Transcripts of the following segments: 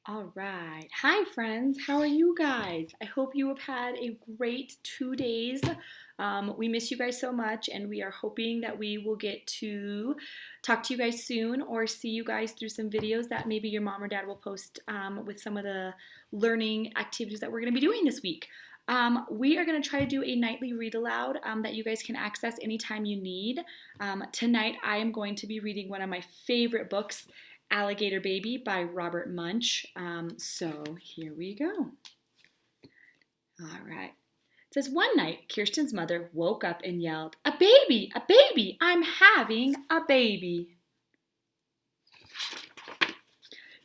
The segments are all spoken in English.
All right. Hi, friends. How are you guys? I hope you have had a great 2 days. We miss you guys so much, and we are hoping that we will get to talk to you guys soon or see you guys through some videos that maybe your mom or dad will post with some of the learning activities that we're going to be doing this week. We are going to try to do a nightly read aloud that you guys can access anytime you need. Tonight, I am going to be reading one of my favorite books, Alligator Baby by Robert Munsch. So here we go. All right. It says, one night, Kirsten's mother woke up and yelled, "A baby! A baby! I'm having a baby!"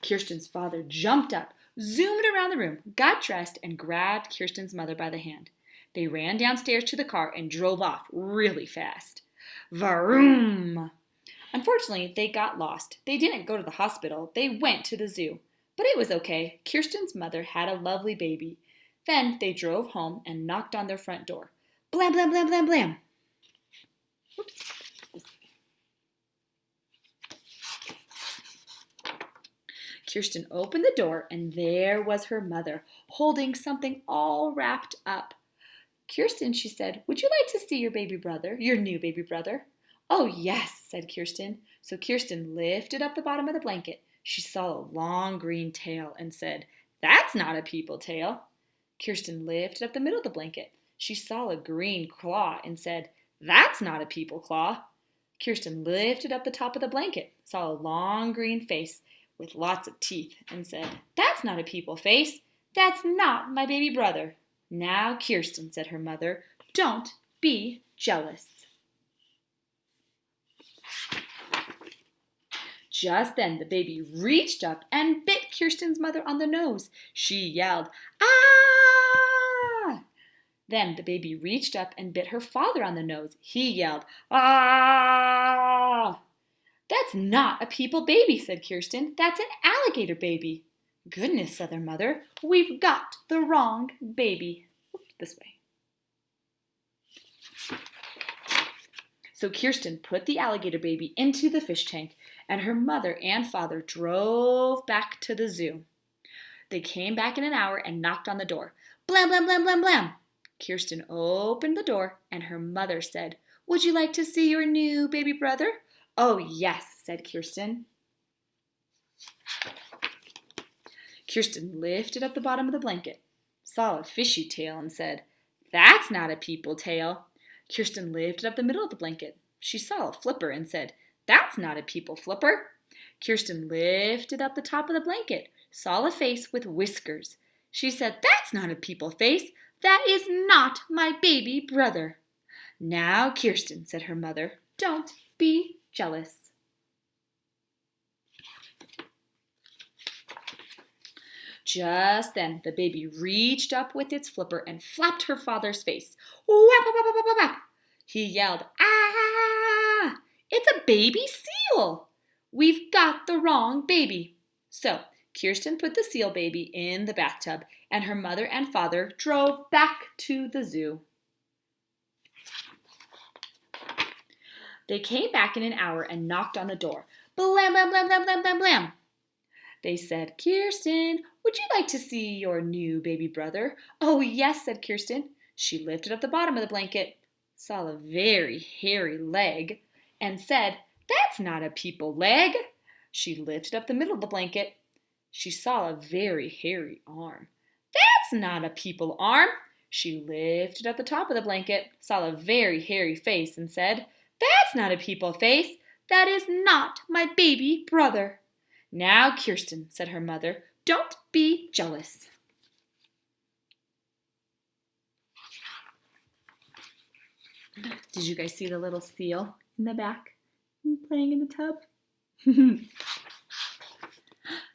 Kirsten's father jumped up, zoomed around the room, got dressed, and grabbed Kirsten's mother by the hand. They ran downstairs to the car and drove off really fast. Vroom! Unfortunately, they got lost. They didn't go to the hospital. They went to the zoo. But it was okay. Kirsten's mother had a lovely baby. Then they drove home and knocked on their front door. Blam, blam, blam, blam, blam. Oops. Kirsten opened the door, and there was her mother, holding something all wrapped up. "Kirsten," she said, "would you like to see your baby brother, your new baby brother?" "Oh, yes," said Kirsten. So Kirsten lifted up the bottom of the blanket. She saw a long green tail and said, "That's not a people tail." Kirsten lifted up the middle of the blanket. She saw a green claw and said, "That's not a people claw." Kirsten lifted up the top of the blanket, saw a long green face with lots of teeth, and said, "That's not a people face. That's not my baby brother." "Now, Kirsten," said her mother, "don't be jealous." Just then the baby reached up and bit Kirsten's mother on the nose. She yelled, "Ah!" Then the baby reached up and bit her father on the nose. He yelled, "Ah!" "That's not a people baby," said Kirsten. "That's an alligator baby." "Goodness," said their mother, "we've got the wrong baby." This way. So Kirsten put the alligator baby into the fish tank, and her mother and father drove back to the zoo. They came back in an hour and knocked on the door. Blam, blam, blam, blam, blam. Kirsten opened the door, and her mother said, "Would you like to see your new baby brother?" "Oh, yes," said Kirsten. Kirsten lifted up the bottom of the blanket, saw a fishy tail, and said, "That's not a people tail." Kirsten lifted up the middle of the blanket. She saw a flipper and said, "That's not a people flipper." Kirsten lifted up the top of the blanket, saw a face with whiskers. She said, "That's not a people face. That is not my baby brother." "Now, Kirsten," said her mother, "don't be jealous." Just then, the baby reached up with its flipper and flapped her father's face. Whap, whap, whap, whap, whap. He yelled, "Ah! It's a baby seal! We've got the wrong baby." So, Kirsten put the seal baby in the bathtub, and her mother and father drove back to the zoo. They came back in an hour and knocked on the door. Blam, blam, blam, blam, blam, blam, blam. They said, "Kirsten, would you like to see your new baby brother?" "Oh, yes," said Kirsten. She lifted up the bottom of the blanket, saw a very hairy leg, and said, "That's not a people leg." She lifted up the middle of the blanket. She saw a very hairy arm. "That's not a people arm." She lifted up the top of the blanket, saw a very hairy face, and said, "That's not a people face. That is not my baby brother." "Now, Kirsten," said her mother, "don't be jealous." Did you guys see the little seal in the back playing in the tub?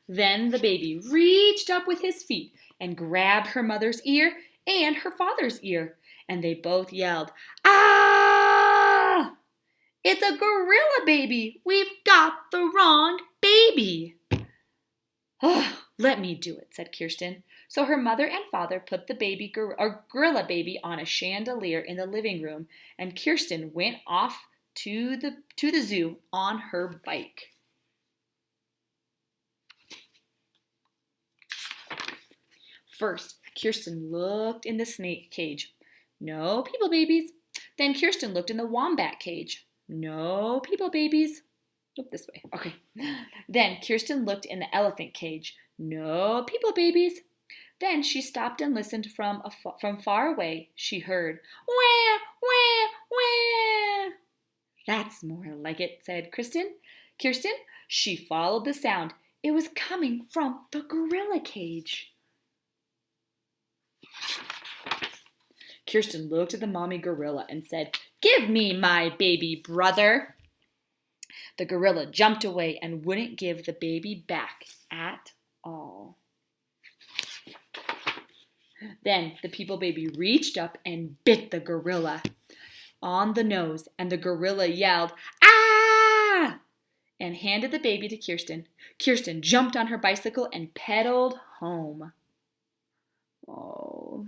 Then the baby reached up with his feet and grabbed her mother's ear and her father's ear, and they both yelled, "Ah! It's a gorilla baby! We've got the wrong baby!" "Oh, let me do it," said Kirsten. So her mother and father put the gorilla baby on a chandelier in the living room, and Kirsten went off to the zoo on her bike. First, Kirsten looked in the snake cage. No people babies. Then Kirsten looked in the wombat cage. No people babies. Look this way. Okay. Then Kirsten looked in the elephant cage. No people babies. Then she stopped and listened from far away. She heard, wah, wah, wah. That's more like it, said Kirsten. She followed the sound. It was coming from the gorilla cage. Kirsten looked at the mommy gorilla and said, give me my baby brother. The gorilla jumped away and wouldn't give the baby back at all. Then the people baby reached up and bit the gorilla on the nose, and the gorilla yelled, ah! And handed the baby to Kirsten. Kirsten jumped on her bicycle and pedaled home. Oh,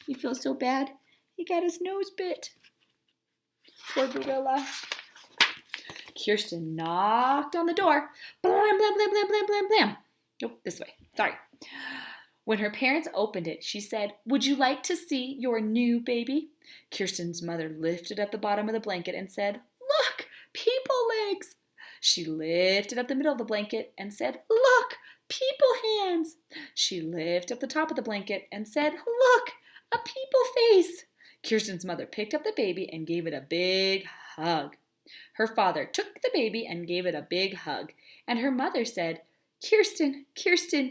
he feels so bad. He got his nose bit. Poor gorilla. Kirsten knocked on the door. Blam, blam, blam, blam, blam, blam, blam. Nope, this way. Sorry. When her parents opened it, she said, would you like to see your new baby? Kirsten's mother lifted up the bottom of the blanket and said, look, people legs. She lifted up the middle of the blanket and said, look, people hands. She lifted up the top of the blanket and said, look, a people face. Kirsten's mother picked up the baby and gave it a big hug. Her father took the baby and gave it a big hug. And her mother said, Kirsten,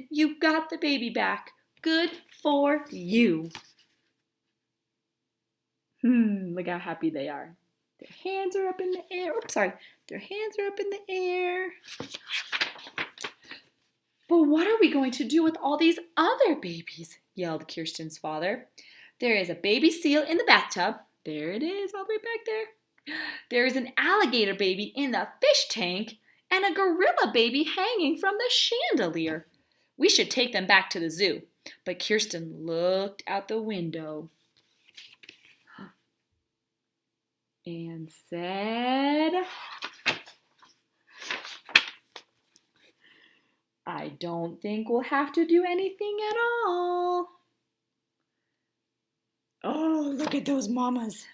you got the baby back. Good for you. Look how happy they are. Their hands are up in the air. Oops, sorry. Their hands are up in the air. But what are we going to do with all these other babies? Yelled Kirsten's father. There is a baby seal in the bathtub. There it is, all the way back there. There is an alligator baby in the fish tank and a gorilla baby hanging from the chandelier. We should take them back to the zoo. But Kirsten looked out the window and said, I don't think we'll have to do anything at all. Oh, look at those mamas.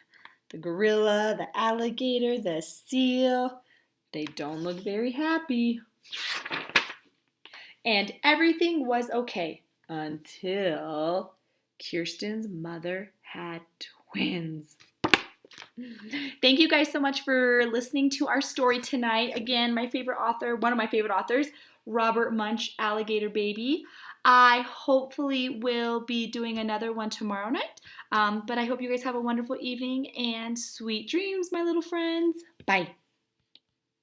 The gorilla, the alligator, the seal. They don't look very happy. And everything was okay until Kirsten's mother had twins. Thank you guys so much for listening to our story tonight. Again, my favorite author, one of my favorite authors, Robert Munsch, Alligator Baby. I hopefully will be doing another one tomorrow night. But I hope you guys have a wonderful evening and sweet dreams, my little friends. Bye.